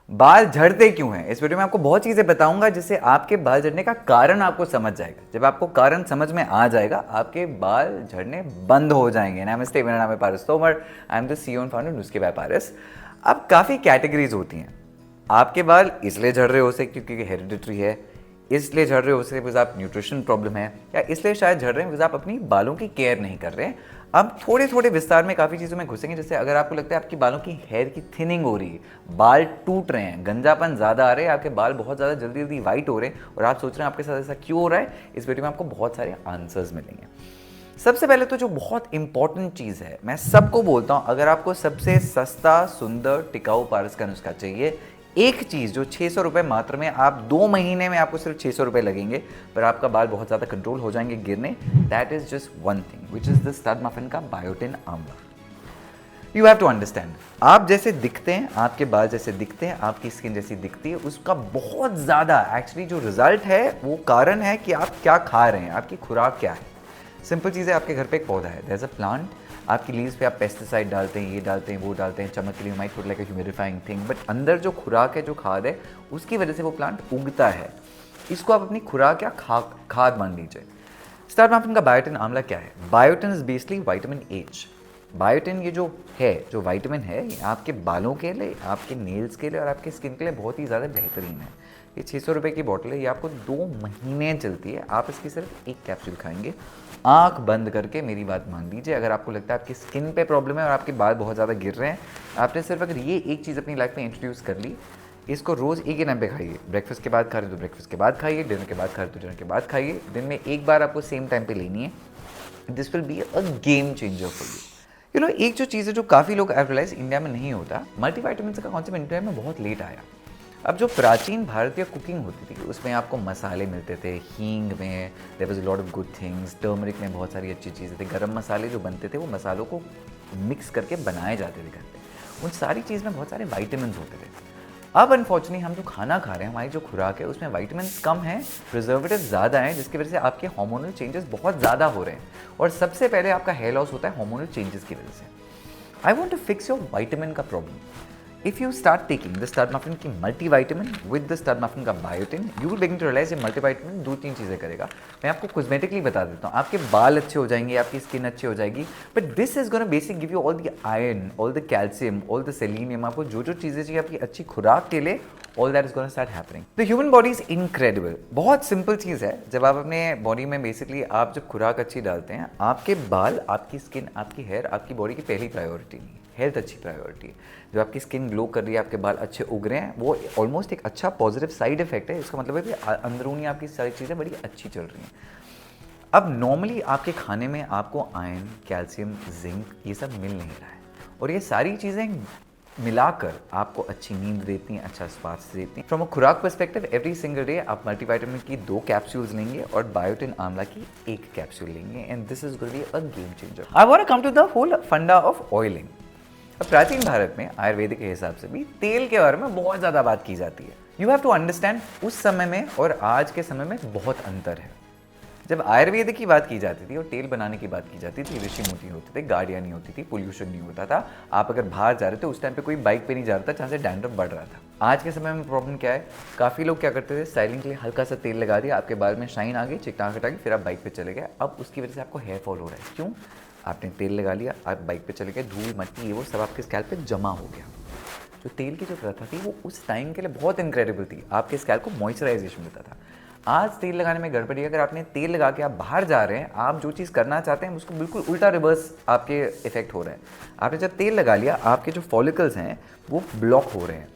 बाल झड़ते क्यों हैं? इस वीडियो में आपको बहुत चीज़ें बताऊंगा जिससे आपके बाल झड़ने का कारण आपको समझ जाएगा। जब आपको कारण समझ में आ जाएगा, आपके बाल झड़ने बंद हो जाएंगे। नमस्ते, मेरा नाम है Paras Tomar. I am the CEO and founder Nuskhe by Paras. अब काफ़ी कैटेगरीज होती हैं। आपके बाल इसलिए झड़ रहे हो सकते क्योंकि हेरिडिटरी है, इसलिए झड़ रहे हो सकते बिकॉज आप न्यूट्रिशन प्रॉब्लम है, या इसलिए शायद झड़ रहे हैं बिकॉज आप अपनी बालों की केयर नहीं कर रहे हैं। अब थोड़े थोड़े विस्तार में काफ़ी चीज़ों में घुसेंगे। जैसे अगर आपको लगता है आपकी बालों की हेयर की थिनिंग हो रही है, बाल टूट रहे हैं, गंजापन ज़्यादा आ रहे हैं, आपके बाल बहुत ज़्यादा जल्दी जल्दी वाइट हो रहे हैं और आप सोच रहे हैं आपके साथ ऐसा क्यों हो रहा है, इस वीडियो में आपको बहुत सारे आंसर्स मिलेंगे। सबसे पहले तो जो बहुत इंपॉर्टेंट चीज़ है, मैं सबको बोलता हूँ, अगर आपको सबसे सस्ता, सुंदर, टिकाऊ पारस का नुस्खा चाहिए, एक चीज़ जो 600 रुपये मात्र में, आप 2 महीने में आपको सिर्फ 600 रुपये लगेंगे पर आपका बाल बहुत ज़्यादा कंट्रोल हो जाएंगे गिरने। That is just one thing which is the Stud Muffin का बायोटिन आंवला। यू हैव टू अंडरस्टैंड, आप जैसे दिखते हैं, आपके बाल जैसे दिखते हैं, आपकी स्किन जैसी दिखती है, उसका बहुत ज़्यादा एक्चुअली जो रिजल्ट है वो कारण है कि आप क्या खा रहे हैं, आपकी खुराक क्या है। सिंपल चीज़ है, आपके घर पे एक पौधा है, देयर इज अ प्लांट, आपकी लीव्स पे आप पेस्टिसाइड डालते हैं, ये डालते हैं, वो डालते हैं, चमक के लिए might put like a humidifying thing, but अंदर जो खुराक है, जो खाद है, उसकी वजह से वो प्लांट उगता है। इसको आप अपनी खुराक या खाद मान लीजिए। स्टार मार्टिन का बायोटिन आंवला क्या है? Biotin is basically vitamin H. Biotin ये जो है, जो विटामिन है, ये आपके बालों के लिए, आपके नेल्स के लिए और आपके स्किन के लिए बहुत ही ज़्यादा बेहतरीन है। ये 600 रुपये की बॉटल है, ये आपको 2 महीने चलती है। आप इसकी सिर्फ एक कैप्सूल खाएंगे, आंख बंद करके मेरी बात मान लीजिए। अगर आपको लगता है आपकी स्किन पे प्रॉब्लम है और आपके बाल बहुत ज़्यादा गिर रहे हैं, आपने सिर्फ अगर ये एक चीज़ अपनी लाइफ में इंट्रोड्यूस कर ली, इसको रोज़ एक ही टाइम पे खाइए। ब्रेकफास्ट के बाद खा रहे तो ब्रेकफास्ट के बाद खाइए, डिनर के बाद खा रहे तो डिनर के बाद खाइए। दिन में एक बार आपको सेम टाइम पे लेनी है। This will be a game changer for you. एक जो चीज़ है जो काफ़ी लोग रियलाइज इंडिया में नहीं होता, मल्टीविटामिन का कॉन्सेप्ट इंडिया में बहुत लेट आया। अब जो प्राचीन भारतीय कुकिंग होती थी उसमें आपको मसाले मिलते थे, हींग में there was a lot of good things, turmeric में बहुत सारी अच्छी चीज़ें थी, गरम मसाले जो बनते थे वो मसालों को मिक्स करके बनाए जाते थे घर पे। उन सारी चीज़ में बहुत सारे वाइटामिन होते थे। अब अनफॉर्चुनेटली हम जो खाना खा रहे हैं, हमारी जो खुराक है, उसमें वाइटामिन कम है, प्रिजर्वेटिव ज़्यादा है, जिसकी वजह से आपके हार्मोनल चेंजेस बहुत ज़्यादा हो रहे हैं। और सबसे पहले आपका हेयर लॉस होता है हार्मोनल चेंजेस की वजह से। I want to fix your vitamin का problem. If you start taking the Stud Muffin की multivitamin with the Stud Muffin का biotin, you will begin to realise ये मल्टीविटामिन 2-3 चीज़ें करेगा। मैं आपको कॉस्मेटिकली बता देता हूँ, आपके बाल अच्छे हो जाएंगे, आपकी स्किन अच्छी हो जाएगी, but this is gonna basic give you all the iron, all the calcium, all the selenium. आपको जो जो चीज़ें चाहिए आपकी अच्छी खुराक के लिए, all that is gonna start happening. The human body is incredible. बहुत सिंपल चीज़ है, जब आप अपने बॉडी में बेसिकली आप जब खुराक अच्छी डालते हैं, आपके बाल, आपकी स्किन, आपकी हेयर आपकी बॉडी की पहली प्रायोरिटी नहीं है, हेल्थ अच्छी प्रायोरिटी है। जो आपकी स्किन ग्लो कर रही है, आपके बाल अच्छे उग रहे हैं, वो ऑलमोस्ट एक अच्छा पॉजिटिव साइड इफेक्ट है। इसका मतलब है कि अंदरूनी आपकी सारी चीज़ें बड़ी अच्छी चल रही हैं। अब नॉर्मली आपके खाने में आपको आयरन, कैल्शियम, जिंक ये सब मिल नहीं रहा है, और ये सारी चीज़ें मिलाकर आपको अच्छी नींद देती हैं, अच्छा स्वास्थ्य देती हैं। फ्रॉम अ खुराक पर्सपेक्टिव, एवरी सिंगल डे आप मल्टीविटामिन की 2 कैप्सूल्स लेंगे और बायोटिन आंवला की 1 कैप्सूल लेंगे, and this is going to be a game changer. I want to come to the whole फंडा ऑफ ऑयलिंग। अब प्राचीन भारत में आयुर्वेदिक के हिसाब से भी तेल के बारे में बहुत ज़्यादा बात की जाती है। यू हैव टू अंडरस्टैंड, उस समय में और आज के समय में बहुत अंतर है। जब आयुर्वेद की बात की जाती थी और तेल बनाने की बात की जाती थी, ऋषि मुनि होते थे, गाड़ियाँ नहीं होती थी, पोल्यूशन नहीं होता था, आप अगर बाहर जा रहे थे उस टाइम पे कोई बाइक पे नहीं जा रहा था जहाँ से डैंड्रफ बढ़ रहा था। आज के समय में प्रॉब्लम क्या है, काफ़ी लोग क्या करते थे, स्टाइलिंग के लिए हल्का सा तेल लगा दिया, आपके बाल में शाइन आ गई, चिकनाहट आ गई, फिर आप बाइक पे चले गए। अब उसकी वजह से आपको हेयर फॉल हो रहा है। क्यों? आपने तेल लगा लिया, आप बाइक पे चले गए, धूल मट्टी ये वो सब आपके स्कैल्प पे जमा हो गया। जो तेल की जो प्रथा थी वो उस टाइम के लिए बहुत इनक्रेडिबल थी, आपके स्कैल्प को मॉइस्चराइजेशन देता था। आज तेल लगाने में गड़बड़ी, अगर आपने तेल लगा के आप बाहर जा रहे हैं, आप जो चीज़ करना चाहते हैं उसको बिल्कुल उल्टा रिवर्स आपके इफेक्ट हो रहा है। आपने जब तेल लगा लिया, आपके जो फॉलिकल्स हैं वो ब्लॉक हो रहे हैं,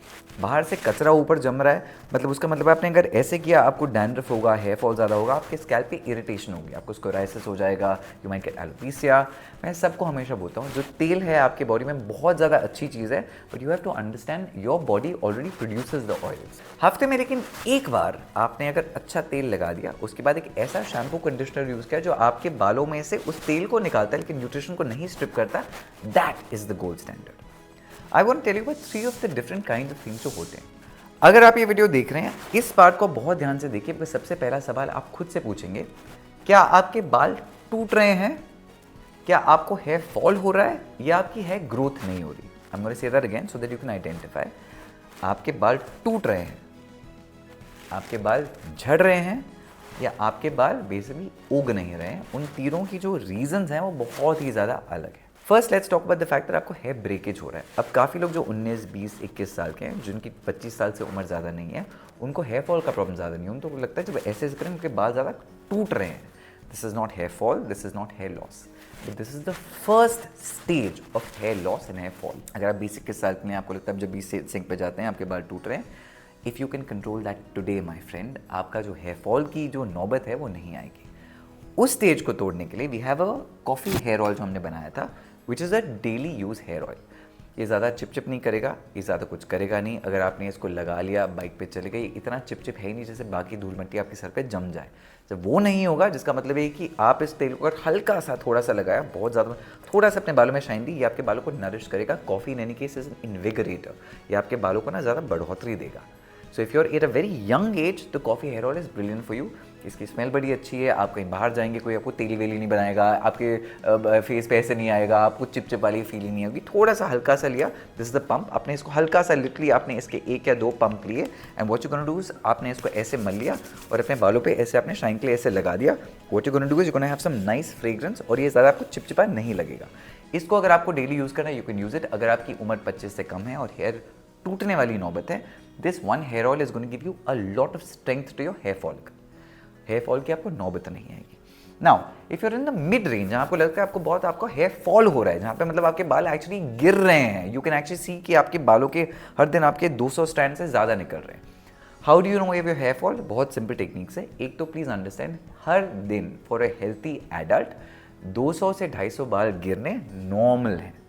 बाहर से कचरा ऊपर जम रहा है, मतलब उसका मतलब आपने अगर ऐसे किया आपको डैंड्रफ होगा, हेयर फॉल ज़्यादा होगा, आपके स्कैल्प पे इरिटेशन होगी, आपको स्कोराइसिस हो जाएगा, यू माइट गेट एलोपेशिया। मैं सबको हमेशा बोलता हूँ, जो तेल है आपके बॉडी में बहुत ज़्यादा अच्छी चीज़ है, but you have to understand your body already produces the oils. हफ्ते में लेकिन एक बार आपने अगर अच्छा तेल लगा दिया, उसके बाद एक ऐसा शैम्पू कंडीशनर यूज़ किया जो आपके बालों में से उस तेल को निकालता है लेकिन न्यूट्रिशन को नहीं स्ट्रिप करता, that is the gold standard. I want tell you about 3 of the different kind of things जो होते हैं। अगर आप ये वीडियो देख रहे हैं, इस पार्ट को बहुत ध्यान से देखिए, because सबसे पहला सवाल आप खुद से पूछेंगे, क्या आपके बाल टूट रहे हैं, क्या आपको हेयर फॉल हो रहा है, या आपकी हेयर ग्रोथ नहीं हो रही। I am going to say that again so that you can identify. आपके बाल टूट रहे हैं, आपके बाल झड़ रहे हैं, या आपके बाल बेसिकली उग नहीं रहे हैं, उन तीनों की जो रीजंस हैं वो बहुत ही ज़्यादा अलग है। First let's talk about the fact that आपको हेयर ब्रेकेज हो रहा है। अब काफ़ी लोग जो 19, 20, 21 साल के हैं, जिनकी 25 साल से उम्र ज़्यादा नहीं है, उनको हेयर फॉल का प्रॉब्लम ज़्यादा नहीं है। उनको लगता है जब ऐसे करें उनके बाल ज़्यादा टूट रहे हैं। This is not hair fall, this is not hair loss, but this is the first stage of hair loss and hair fall. अगर आप 20-21 साल के हैं, आपको लगता है जब 20 सिंक पे जाते हैं आपके बाल टूट रहे हैं, if you can control that today my friend, आपका जो हेयर फॉल की जो नौबत है वो नहीं आएगी। उस स्टेज को तोड़ने के लिए we have a coffee hair oil जो हमने बनाया था, which is a daily use hair oil. ये ज़्यादा चिप नहीं करेगा, ये ज़्यादा कुछ करेगा नहीं। अगर आपने इसको लगा लिया, बाइक पे चले गए, इतना चिप है ही नहीं जैसे बाकी धूल मिट्टी आपके सर पे जम जाए। जब वो नहीं होगा, जिसका मतलब है कि आप इस तेल को अगर हल्का सा थोड़ा सा लगाया, बहुत ज़्यादा थोड़ा सा अपने बालों में शाइन दी, ये आपके बालों को नरिश करेगा। Coffee in any case is an invigorator, ये आपके बालों को ना ज़्यादा बढ़ोतरी देगा। So if you are at a very young age, the coffee hair oil is brilliant for you. इसकी स्मेल बड़ी अच्छी है, आप कहीं बाहर जाएंगे कोई आपको तेली वेली नहीं बनाएगा, आपके फेस पे ऐसे नहीं आएगा, आपको चिपचिप वाली फीलिंग नहीं होगी। थोड़ा सा हल्का सा लिया, दिस इज द पंप, आपने इसको हल्का सा लिटरली आपने इसके 1 या 2 पंप लिए, and what you gonna do is आपने इसको ऐसे मल लिया और अपने बालों पे ऐसे आपने शाइन के लिए ऐसे लगा दिया। What you gonna do is you gonna have some nice fragrance, और ये ज़्यादा आपको चिपचिपा नहीं लगेगा। इसको अगर आपको डेली यूज़ करना है, यू कैन यूज़ इट। अगर आपकी उम्र 25 से कम है और हेयर टूटने वाली नौबत है, this one hair oil is going to give you a lot of strength to your hair fall. Hair fall की आपको नौबत नहीं आएगी। Now if you're in the mid range, जहाँ आपको लगता है आपको बहुत आपको हेयर फॉल हो रहा है, जहाँ पे मतलब आपके बाल एक्चुअली गिर रहे हैं, यू कैन एक्चुअली सी कि आपके बालों के हर दिन आपके 200 स्ट्रैंड से ज़्यादा निकल रहे हैं। How do you know if your hair fall? बहुत सिंपल टेक्निक्स है। एक तो प्लीज़ अंडरस्टैंड, हर दिन फॉर अ हेल्थी एडल्ट 200 से 250 बाल गिरने नॉर्मल है।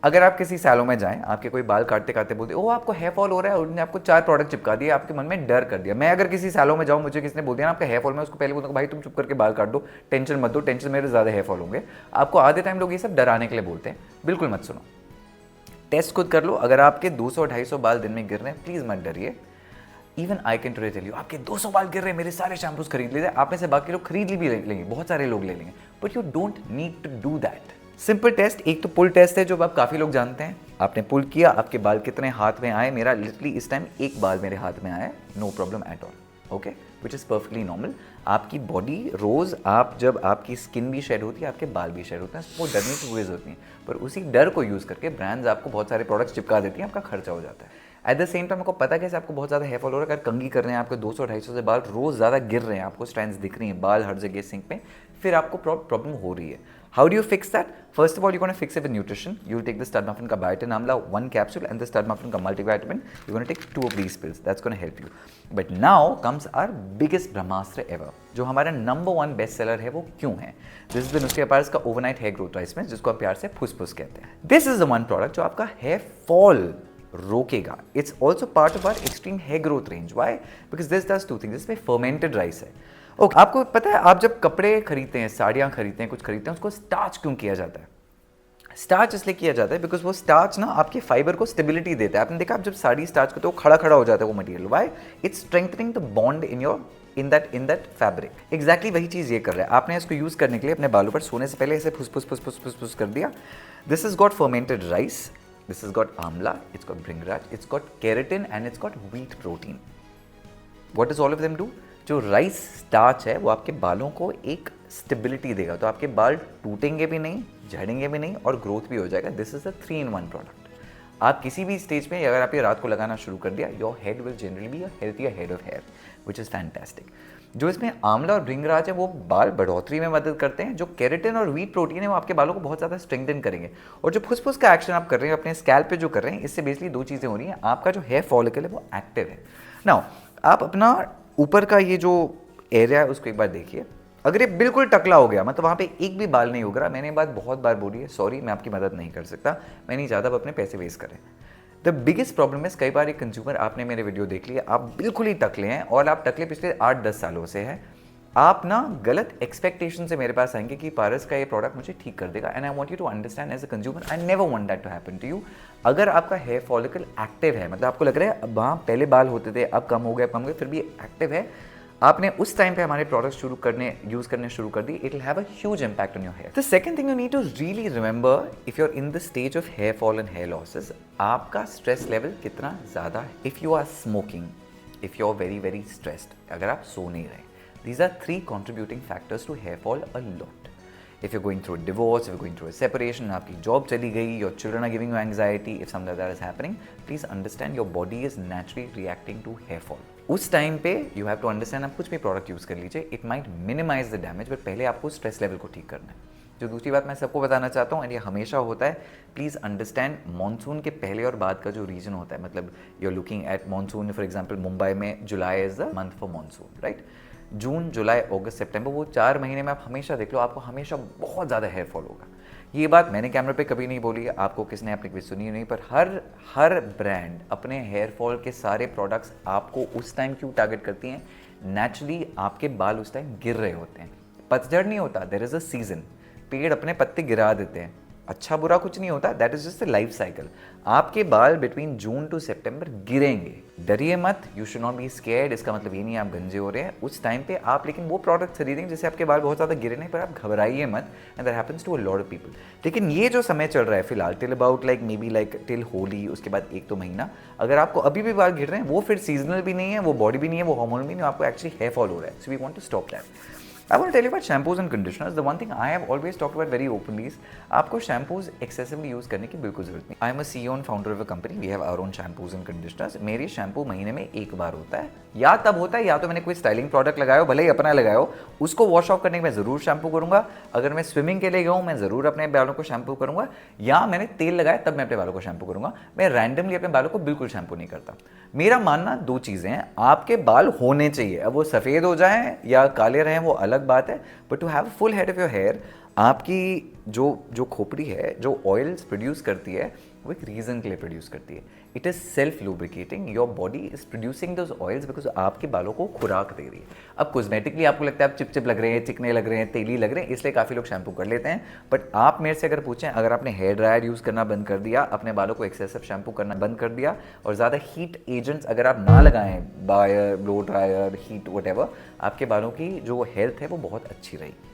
अगर आप किसी सैलून में जाएं, आपके कोई बाल काटते काटते बोलते ओ आपको हेयर फॉल हो रहा है, उन्होंने आपको 4 प्रोडक्ट चिपका दिए, आपके मन में डर कर दिया। मैं अगर किसी सैलून में जाऊं, मुझे किसी ने बोल दिया ना आपका हेयर फॉल, मैं उसको पहले बोलूँगा भाई तुम चुप करके बाल काट दो, टेंशन मत दो, टेंशन मेरे ज़्यादा हेयर फॉल होंगे। आपको आधे टाइम लोग ये सब डराने के लिए बोलते हैं, बिल्कुल मत सुनो। टेस्ट खुद कर लो, अगर आपके 200-250 बाल दिन में गिर रहे हैं, प्लीज़ मत डरिए। Even I can today tell you, आपके 200 बाल गिर रहे हैं, मेरे सारे शैम्पूज खरीद लीजिए। आप में से बाकी लोग खरीद भी लेंगे, बहुत सारे लोग ले लेंगे, but you don't need to do that. Simple test, एक तो पुल टेस्ट है जो आप काफ़ी लोग जानते हैं। आपने पुल किया, आपके बाल कितने हाथ में आए? मेरा लिटरली इस टाइम 1 बाल मेरे हाथ में आया, no problem at all, okay, which is perfectly normal. आपकी बॉडी रोज़, आप जब आपकी स्किन भी शेड होती है, आपके बाल भी शेड होते हैं, वो डरने की कोई ज़रूरत नहीं है। पर उसी डर को यूज़ करके ब्रांड्स आपको बहुत सारे प्रोडक्ट्स चिपका देती हैं, आपका खर्चा हो जाता है। एट द सेम टाइम आपको पता कैसे आपको बहुत ज़्यादा हेयर फॉल हो रहा है? अगर कंघी कर रहे हैं, आपके 200-250 से बाल रोज़ ज़्यादा गिर रहे हैं, आपको स्ट्रैंड्स दिख रही हैं, बाल हर जगह सिंक में, फिर आपको प्रॉब्लम हो रही है। How do you fix that? First of all, you gonna fix it with nutrition. You will take the Stud Muffin का biotin amla 1 capsule and the Stud Muffin का multivitamin. You gonna take 2 of these pills, that's gonna help you. But now comes our biggest brahmastra ever, जो हमारा number 1 best seller है। वो क्यों है? This is the Nuskhe Paras का overnight hair growth rice mix, जिसको आप प्यार से फुसफुस कहते हैं। This is the one product जो आपका हेयर फॉल रोकेगा। It's also part of our extreme hair growth range. Why? Because this does 2 things. इसमें फर्मेंटेड राइस है। ओके, आपको पता है आप जब कपड़े खरीदते हैं, साड़ियाँ खरीदते हैं, कुछ खरीदते हैं, उसको स्टार्च क्यों किया जाता है? स्टार्च इसलिए किया जाता है बिकॉज वो स्टार्च ना आपके फाइबर को स्टेबिलिटी देता है। आपने देखा, आप जब साड़ी स्टार्च करते हो खड़ा खड़ा हो जाता है वो material. Why? It's strengthening the bond in that fabric. Exactly वही चीज़ ये कर रहा है। आपने इसको यूज़ करने के लिए अपने बालों पर सोने से पहले ऐसे फुस कर दिया। This is got fermented rice, this has got amla, it's got bhringraj, it's got keratin and it's got wheat protein. What does all of them do? जो राइस स्टार्च है वो आपके बालों को एक स्टेबिलिटी देगा, तो आपके बाल टूटेंगे भी नहीं, झड़ेंगे भी नहीं और ग्रोथ भी हो जाएगा। This is a 3-in-1 product. आप किसी भी स्टेज में अगर आप ये रात को लगाना शुरू कर दिया, your head will generally be a healthier head of hair, which is fantastic. जो इसमें आंवला और भृंगराज है वो बाल बढ़ोतरी में मदद करते हैं। जो केराटिन और व्हीट प्रोटीन है वो आपके बालों को बहुत ज़्यादा स्ट्रेंथन करेंगे। और जो फुसफुस का एक्शन आप कर रहे हैं अपने स्कैल्प पे जो कर रहे हैं, इससे बेसिकली 2 चीज़ें हो रही हैं। आपका जो हेयर फॉलिकल है वो एक्टिव है। नाउ आप अपना ऊपर का ये जो एरिया है उसको एक बार देखिए। अगर ये बिल्कुल टकला हो गया, मतलब वहाँ पे एक भी बाल नहीं उग रहा, मैंने बात बहुत बार बोली है, सॉरी मैं आपकी मदद नहीं कर सकता, मैं नहीं चाहता आप अपने पैसे वेस्ट करें। द बिगेस्ट प्रॉब्लम इज, कई बार एक कंज्यूमर, आपने मेरे वीडियो देख लिया, आप बिल्कुल ही टकले हैं और आप टकले पिछले 8-10 सालों से हैं। आप ना गलत एक्सपेक्टेशन से मेरे पास आएंगे कि पारस का ये प्रोडक्ट मुझे ठीक कर देगा। And I want you to understand as a consumer, I never want that to happen to you. अगर आपका हेयर फॉलिकल एक्टिव है, मतलब आपको लग रहा है वहाँ पहले बाल होते थे, अब कम हो गए, फिर भी एक्टिव है, आपने उस टाइम पे हमारे प्रोडक्ट्स यूज करने शुरू कर दी, it will have a huge impact on your hair. The second thing you need to really remember, if you are in the stage of hair fall and hair losses, आपका stress level कितना ज़्यादा है। If you are smoking, if you are very very stressed, अगर आप सो नहीं रहे, these are 3 contributing factors to hair fall a lot. If you're going through a divorce, if you're going through a separation, आपकी job चली गई, your children are giving you anxiety, if something like that is happening, please understand your body is naturally reacting to hair fall. उस time पे you have to understand, आप कुछ भी product use कर लीजिए, it might minimize the damage, but पहले आपको stress level को ठीक करना है। जो दूसरी बात मैं सबको बताना चाहता हूँ, एंड ये हमेशा होता है, प्लीज़ अंडरस्टैंड मानसून के पहले और बाद का जो रीजन होता है, मतलब you are looking at monsoon, for example Mumbai में July is the month for monsoon, right. जून, जुलाई, अगस्त, सितंबर, वो 4 महीने में आप हमेशा देख लो, आपको हमेशा बहुत ज़्यादा हेयर फॉल होगा। ये बात मैंने कैमरे पे कभी नहीं बोली है, आपको किसने अपनी कोई सुनी नहीं, पर हर ब्रांड अपने हेयर फॉल के सारे प्रोडक्ट्स आपको उस टाइम क्यों टारगेट करती हैं? नेचुरली आपके बाल उस टाइम गिर रहे होते हैं, पतझड़ नहीं होता, देयर इज़ अ सीजन, पेड़ अपने पत्ते गिरा देते हैं, अच्छा बुरा कुछ नहीं होता, that is just the life cycle. आपके बाल बिटवीन जून टू सितंबर गिरेंगे, डरिए मत, you should not be scared. इसका मतलब ये नहीं है आप गंजे हो रहे हैं उस टाइम पे आप, लेकिन वो प्रोडक्ट खरीदेंगे जिससे आपके बाल बहुत ज़्यादा गिरे नहीं, पर आप घबराइए मत, and that happens to a lot of people. लेकिन ये जो समय चल रहा है फिलहाल, till about like maybe like till Holi, उसके बाद 1-2 महीना, अगर आपको अभी भी बाल गिर रहे हैं, वो फिर सीजनल भी नहीं है, वो बॉडी भी नहीं है, वो हार्मोन भी नहीं है, आपको एक्चुअली हेयर फॉल हो रहा है। So we want to stop that. I want to tell you about shampoos and conditioners. The one thing I have always talked about very openly is आपको shampoos excessively use करने की बिल्कुल जरूरत नहीं। I am a CEO and founder of a company. We have our own shampoos and conditioners. मेरी shampoo महीने में 1 बार होता है, या तब होता है या तो मैंने कोई स्टाइलिंग प्रोडक्ट लगाया हो, भले ही अपना लगाया हो, उसको वॉश ऑफ करने के मैं ज़रूर शैम्पू करूँगा। अगर मैं स्विमिंग के लिए गया हूँ, मैं ज़रूर अपने बालों को शैम्पू करूँगा, या मैंने तेल लगाया तब मैं अपने बालों को शैम्पू करूँगा। मैं रैंडमली अपने बालों को बिल्कुल शैम्पू नहीं करता। मेरा मानना 2 चीज़ें हैं, आपके बाल होने चाहिए, अब वो सफ़ेद हो जाएं या काले रहें वो अलग बात है, but to have full head of your hair, आपकी जो खोपड़ी है, जो ऑयल्स प्रोड्यूस करती है, वो एक रीज़न के लिए प्रोड्यूस करती है। It is self lubricating, your body is producing those oils because आपके बालों को खुराक दे रही है। अब कॉस्मेटिकली आपको लगता है आप चिपचिप लग रहे हैं, चिकने लग रहे हैं, तेली लग रहे हैं, इसलिए काफ़ी लोग शैम्पू कर लेते हैं। बट आप मेरे से अगर पूछें, अगर आपने हेयर ड्रायर यूज़ करना बंद कर दिया, अपने बालों को एक्सेसिव शैम्पू करना बंद कर दिया, और ज़्यादा हीट एजेंट्स अगर आप ना लगाएं, बायर, ब्लो ड्रायर, हीट वटेवर, आपके बालों की जो हेल्थ है वो बहुत अच्छी रहेगी।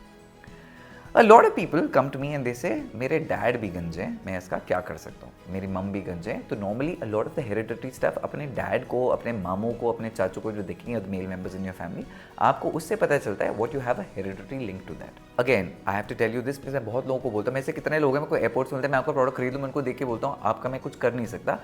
A lot of people come to me and they say, मेरे डैड भी गंजे हैं, मैं इसका क्या कर सकता हूँ, मेरी मम भी गंजे हैं। तो normally a lot of the hereditary stuff अपने डैड को, अपने मामू को, अपने चाचू को जो देखेंगे, the male members in your family, आपको उससे पता चलता है what you have a hereditary link to that. Again, I have to tell you this, मैं बहुत लोगों को बोलता हूँ, मैं से कितने लोग हैं, मैं कोई एयरपोर्ट से मिलते हैं, मैं आपका प्रोडक्ट खरीद लूँ, मैं उनको देख के बोलता हूँ आपका मैं कुछ कर नहीं सकता,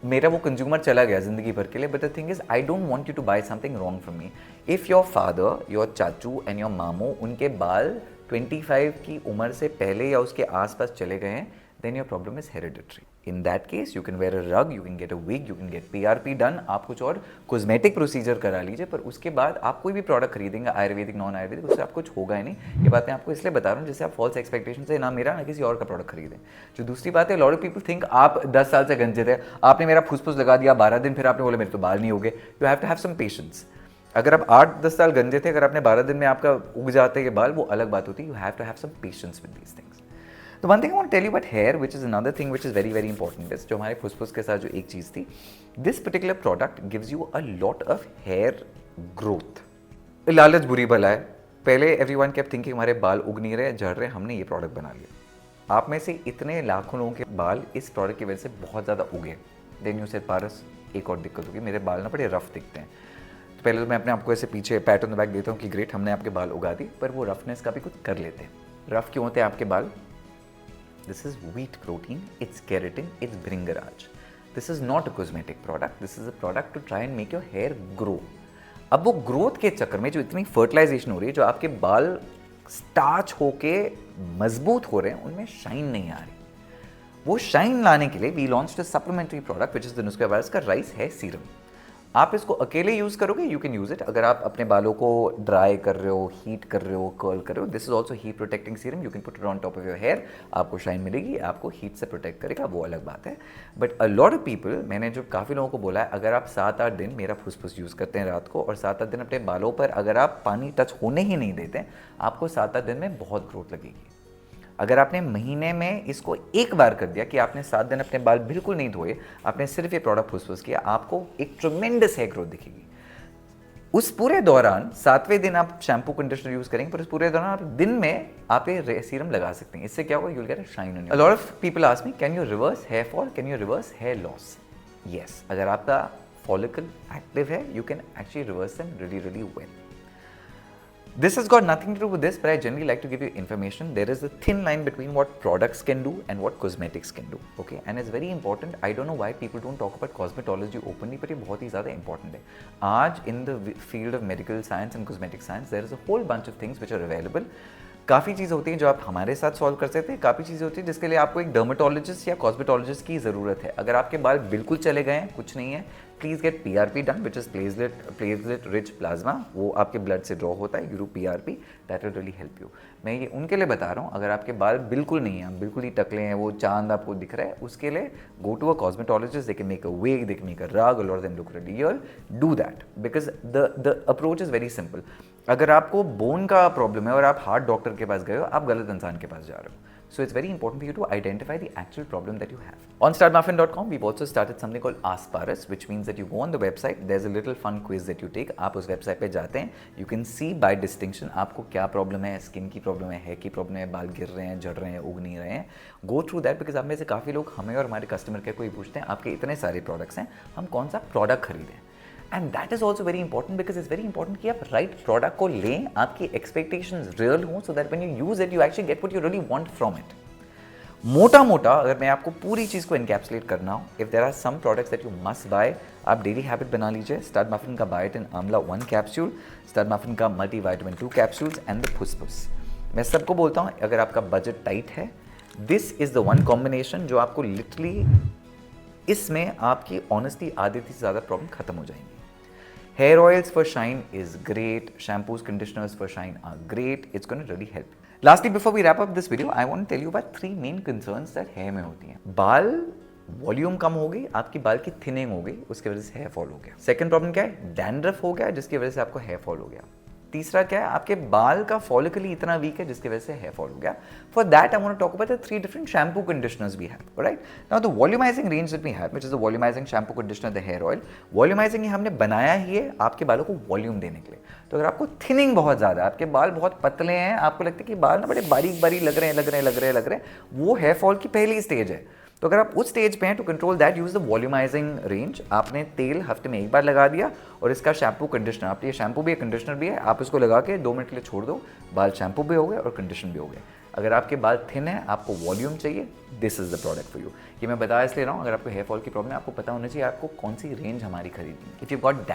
मेरा वो कंज्यूमर चला गया जिंदगी भर के लिए। But the thing is, I don't want you to buy something wrong from me. If your father, your चाचू एंड योर मामू, उनके बाल 25 की उम्र से पहले या उसके आसपास चले गए हैं, then your problem is hereditary. In that case, you can wear a rug, you can get a wig, you can get PRP done. आप कुछ और कॉस्मेटिक प्रोसीजर करा लीजिए, पर उसके बाद आप कोई भी प्रोडक्ट खरीदेंगे, आयुर्वेदिक, नॉन आयुर्वेदिक, उससे आप कुछ होगा ही नहीं। ये बात मैं आपको इसलिए बता रहा हूँ जिससे आप फॉल्स एक्सपेक्टेशन से ना मेरा ना किसी और का प्रोडक्ट खरीदें। जो दूसरी बात है, लॉट ऑफ पीपल थिंक आप 10 साल से गंजे थे, आपने मेरा फुसफुस लगा दिया 12 दिन, फिर आपने बोला मेरे तो बाल नहीं हो गए। You have to have some patience. अगर आप 8-10 साल गंजे थे, अगर आपने 12 दिन में आपका उग जाते हैं बाल, वो अलग बात होती है। You have to have some patience with these things. तो one thing I want tell you about hair, which is another thing which is very very important, is जो हमारे फुसफुस के साथ जो एक चीज़ थी, this particular product gives you a lot of hair growth. लालच बुरी भला है, पहले एवरीवन केप्ट थिंकिंग हमारे बाल उग नहीं रहे, झड़ रहे, हमने ये प्रोडक्ट बना लिया। आप में से इतने लाखों लोगों के बाल इस प्रोडक्ट की वजह से बहुत ज़्यादा उगे। देन यू सेड पारस, एक और दिक्कत होगी, मेरे बाल ना बड़े रफ दिखते हैं। तो पहले तो मैं अपने आपको ऐसे पीछे पैट ऑन द बैक देता हूँ कि ग्रेट, हमने आपके बाल उगा दी, पर वो रफनेस का भी कुछ कर लेते हैं। रफ क्यों होते हैं आपके बाल? This is wheat protein, it's keratin, it's bringaraj. This is not a cosmetic product, this is a product to try and make your hair grow. अब वो ग्रोथ के चक्कर में जो इतनी फर्टिलाइजेशन हो रही है, जो आपके बाल स्टार्च होके मजबूत हो रहे हैं, उनमें शाइन नहीं आ रही। वो शाइन लाने के लिए we launched a supplementary product which is the Nuskha वायरस का राइस हेयर सीरम। आप इसको अकेले यूज़ करोगे, यू कैन यूज़ इट। अगर आप अपने बालों को ड्राई कर रहे हो, हीट कर रहे हो, कर्ल कर रहे हो, this is also heat protecting serum, you can put it on top of your hair, आपको शाइन मिलेगी, आपको हीट से प्रोटेक्ट करेगा, वो अलग बात है। But a lot of people, मैंने जो काफ़ी लोगों को बोला है, अगर आप 7-8 दिन मेरा फुसफुस यूज़ करते हैं रात को, और 7-8 दिन अपने बालों पर अगर आप पानी टच होने ही नहीं देते, आपको 7-8 दिन में बहुत ग्रोथ लगेगी। अगर आपने महीने में इसको एक बार कर दिया कि आपने 7 दिन अपने बाल बिल्कुल नहीं धोए, आपने सिर्फ ये प्रोडक्ट फुसफुस किया, आपको एक ट्रमेंडस हेयर ग्रोथ दिखेगी। उस पूरे दौरान 7वें दिन आप शैम्पू कंडीशनर यूज करेंगे, पर उस पूरे दौरान आप दिन में आप ये सीरम लगा सकते हैं। इससे क्या होगा, you will get a shine on your. A lot of people ask me, can you reverse hair fall, can you reverse hair loss? Yes, अगर आपका फॉलिकल एक्टिव है, you can actually reverse them really, really well. This has got nothing to do with this, but I generally like to give you information. There is a thin line between what products can do and what cosmetics can do. Okay, and it's very important. I don't know why people don't talk about cosmetology openly, but ये बहुत ही ज़्यादा important है. आज in the field of medical science and cosmetic science, there is a whole bunch of things which are available. काफ़ी चीज़ होती हैं जो आप हमारे साथ सॉल्व कर सकते हैं, काफ़ी चीज़ें होती हैं जिसके लिए आपको एक डर्मेटोलॉजिस्ट या कॉस्मेटोलॉजिस्ट की ज़रूरत है। अगर आपके बाल बिल्कुल चले गए हैं, कुछ नहीं है, please get PRP done, which is platelet rich plasma. वो आपके ब्लड से ड्रॉ होता है, you do PRP, that will really help you. मैं ये उनके लिए बता रहा हूँ, अगर आपके बाल बिल्कुल नहीं हैं, बिल्कुल ही टकले हैं, वो चांद आपको दिख रहा है, उसके लिए go to a cosmetologist, they can make a wig, they can make a rug, let them look real, do that, because the approach is very simple. अगर आपको बोन का प्रॉब्लम है और आप हार्ट डॉक्टर के पास गए हो, आप गलत इंसान के पास जा रहे हो। So it's very important for you to identify the actual problem that you have. On startmuffin.com, we've also started something called Ask Paras, which means that you go on the website, there's a little fun quiz that you take. आप उस website पे जाते हैं, you can see by distinction आपको क्या problem है, skin की problem है, हेयर की प्रॉब्लम है, बाल गिर रहे हैं, झड़ रहे हैं, उग नहीं रहे हैं। Go through that, because आप में से काफ़ी लोग हमें और हमारे कस्टमर केयर को ही पूछते हैं, आपके इतने सारे प्रोडक्ट्स हैं, हम कौन सा प्रोडक्ट खरीदें। And that is also very important, because it's very important कि आप राइट प्रोडक्ट को लें, आपकी एक्सपेक्टेशंस रियल हों, so that when you use it, you actually get what you really want from it. मोटा मोटा अगर मैं आपको पूरी चीज़ को इनकैप्सुलेट करना हो, if there are some products that you must buy, आप डेली हैबिट बना लीजिए। स्टार्ट मफिन का biotin amla 1 capsule, start muffin का मल्टीविटामिन 2 कैप्सूल्स एंड द फुसफुस। मैं सबको बोलता हूँ, अगर आपका बजट टाइट है, this is the one combination जो आपको लिटरली, इसमें आपकी ऑनेस्टली आधी से ज़्यादा प्रॉब्लम खत्म हो जाएंगी। Hair oils for shine is great. Shampoos, conditioners for shine are great. It's going to really help. Lastly, before we wrap up this video, I want to tell you about 3 main concerns that hair में होती हैं। बाल volume कम हो गई, आपकी बाल की thinning हो गई, उसकी वजह से हेयर फॉल हो गया। सेकंड प्रॉब्लम क्या है, डैंड्रफ हो गया, जिसकी वजह से आपको हेयर फॉल हो गया। तीसरा क्या है, आपके बाल का फॉलिकल ही इतना वीक है जिसकी वजह से हेयर फॉल हो गया। For that I want to talk about the 3 different shampoo conditioners we have, right? Now the volumising range that we have, which is the volumising shampoo conditioner, the hair oil. Volumising हमने बनाया ही है आपके बालों को volume देने के लिए। तो अगर आपको थिनिंग बहुत ज़्यादा है, आपके बाल बहुत पतले हैं, आपको लगता है कि बाल ना बड़े बारीक बारीक लग रहे हैं, वो हेयर फॉल की पहली स्टेज है। तो अगर आप उस स्टेज पे हैं, to control that use the volumising range. आपने तेल हफ्ते में 1 बार लगा दिया और इसका शैम्पू कंडीशनर, आप ये शैम्पू भी है, कंडीशनर भी है, आप इसको लगा के 2 मिनट के लिए छोड़ दो, बाल शैम्पू भी हो गए और कंडीशन भी हो गए। अगर आपके बाल थिन है, आपको वॉल्यूम चाहिए, this is the product for you. ये मैं बता इसलिए रहा हूँ, अगर आपको हेयर फॉल की प्रॉब्लम है, आपको पता होना चाहिए आपको कौन सी रेंज हमारी खरीदनी है। If you got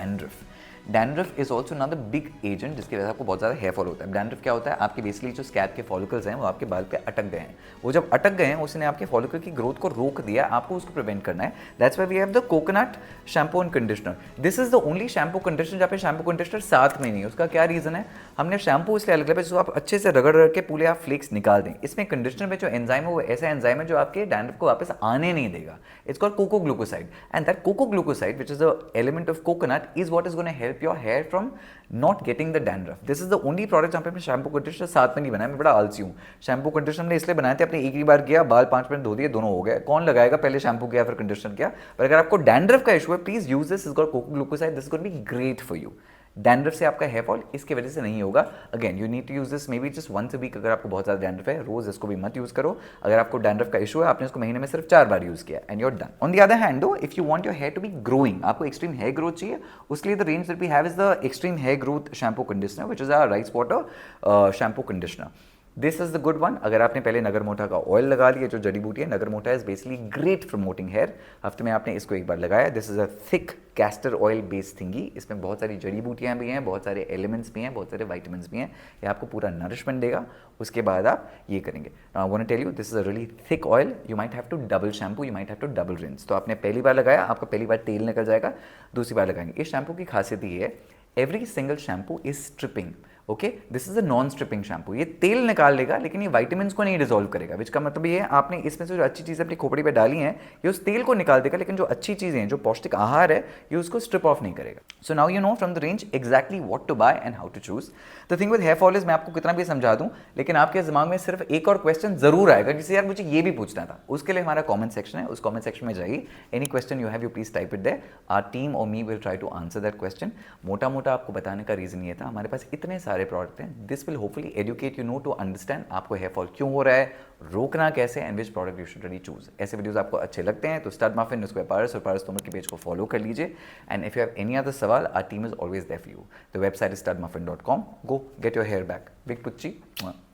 dandruff is also another big agent जिसकी वजह से आपको बहुत ज़्यादा हेयर फॉल होता है। डैंड्रफ क्या होता है, आपके बेसिकली जो स्कैल्प के फॉलिकल्स हैं वो आपके बाल पे अटक गए हैं। वो जब अटक गए हैं, उसने आपके फॉलिकल की ग्रोथ को रोक दिया, आपको उसको प्रिवेंट करना है। That's why we have the coconut shampoo and conditioner. This is the only shampoo conditioner जहाँ पे शैम्पू कंडीशनर साथ में नहीं है। उसका क्या रीज़न है, हमने शैम्पू इसलिए अलग जिसको आप अच्छे से रगड़ के पूरे आप फ्लेक्स निकाल दें। इसमें कंडीशनर में जो एंजाइम है वो ऐसा एंजाइम है जो आपके डैंड्रफ को वापस आने नहीं देगा। It's called coco glucoside, and that coco glucoside which is the element of coconut is what is gonna help your hair from not getting the dandruff. This is the only product जहाँ पे हमने शैम्पू कंडीशनर साथ में नहीं बनाया। मैं बड़ा आलसी हूँ, शैम्पू कंडीशनर ने इसलिए बनाए थे, आपने एक ही बार किया, बाल 5 मिनट धो दिए, दोनों हो गए। कौन लगाएगा, पहले शैम्पू किया फिर कंडीशनर किया। पर अगर आपको डैंड्रफ का इशू है, please use this, is called coco glucoside, this is gonna be great for you. Dandruff से आपका हेयर फॉल इसकी वजह से नहीं होगा। Again you need to use this maybe just once a week. अगर आपको बहुत ज़्यादा डैंड्रफ है, रोज इसको भी मत यूज करो। अगर आपको डैंड्रफ का इशू है, आपने इसको महीने में सिर्फ 4 बार यूज किया, and you are done. On the other hand though, if you want your hair to be growing, आपको एक्सट्रीम हेयर ग्रोथ चाहिए, उसके लिए the range that we have is the extreme hair growth shampoo conditioner, which is a rice water shampoo conditioner. This is the good one. अगर आपने पहले नगरमोटा का oil लगा लिया, जो जड़ी बूटी है, nagarmotha is basically great promoting hair. हफ्ते में आपने इसको 1 बार लगाया। This is a thick castor oil based thingy. इसमें बहुत सारी जड़ी बूटियाँ भी हैं, बहुत सारे एलिमेंट्स भी हैं, बहुत सारे वाइटामिन्स भी हैं। ये आपको पूरा नरिशमेंट देगा। उसके बाद आप ये करेंगे। I want to tell you, this is a really thick oil, you might have to double shampoo, you might have to double rinse. तो आपने पहली बार लगाया, आपका पहली बार तेल निकल जाएगा, दूसरी बार लगाएंगे। इस शैम्पू की खासियत ये है, every single shampoo is stripping. Okay, this is a non stripping shampoo. ये तेल निकाल लेगा लेकिन ये विटामिन्स को नहीं डिसॉल्व करेगा, विच का मतलब ये है आपने इसमें से जो अच्छी चीज़ें अपनी खोपड़ी पे डाली हैं ये उस तेल को निकाल देगा, लेकिन जो अच्छी चीज़ें हैं, जो पौष्टिक आहार है, ये उसको स्ट्रिप ऑफ नहीं करेगा। So now you know from the range exactly what to buy and how to choose. The thing with hair fall is, मैं आपको कितना भी समझा दूं लेकिन आपके दिमाग में सिर्फ एक और क्वेश्चन जरूर आएगा जिसे यार मुझे ये भी पूछना था। उसके लिए हमारा कमेंट सेक्शन है, उस कमेंट सेक्शन में जाइए, any question you have you please type it there, our team और me will try to answer that question. मोटा मोटा आपको बताने का रीजन ये था, हमारे पास इतने सारे प्रोडक्ट हैं, this will hopefully educate you know to understand आपको हेयर फॉल क्यों हो रहा है, रोकना कैसे, and which product you should really choose. ऐसे वीडियोस आपको अच्छे लगते हैं तो स्टड मफिन उसके पारस और पारस तोमर की पेज को फॉलो कर लीजिए। And if you have any other सवाल, our team is always there for you. The website is studmuffin.com. Go get your hair back. Big Pucci.